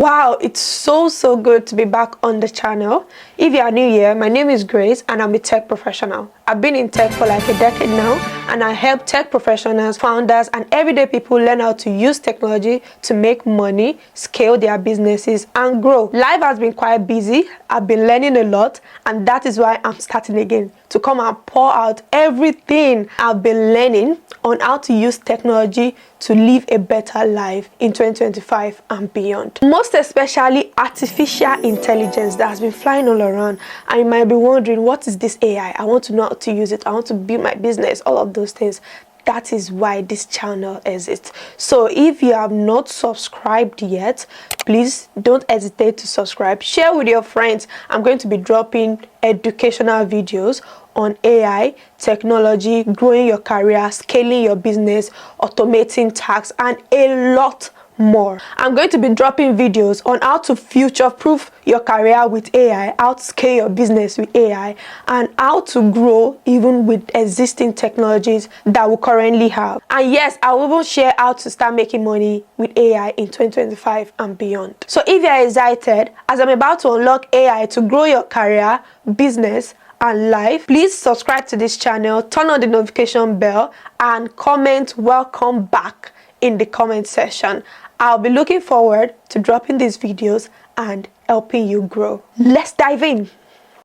Wow, it's so good to be back on the channel. If you are new here, my name is Grace and I'm a tech professional. I've been in tech for like a decade now, and I help tech professionals, founders, and everyday people learn how to use technology to make money, scale their businesses, and grow. Life has been quite busy. I've been learning a lot, and that is why I'm starting again to come and pour out everything I've been learning on how to use technology to live a better life in 2025 and beyond. Most especially artificial intelligence that has been flying all around, and you might be wondering, what is this AI? I want to know how to use it. I want to build my business, all of those things. That is why this channel exists. So if you have not subscribed yet, please don't hesitate to subscribe. Share with your friends. I'm going to be dropping educational videos on AI, technology, growing your career, scaling your business, automating tasks, and a lot more. I'm going to be dropping videos on how to future-proof your career with AI, how to scale your business with AI, and how to grow even with existing technologies that we currently have. And yes, I will even share how to start making money with AI in 2025 and beyond. So if you're excited, as I'm about to unlock AI to grow your career, business, and life, please subscribe to this channel, turn on the notification bell, and comment "welcome back" in the comment section. I'll be looking forward to dropping these videos and helping you grow. Let's dive in.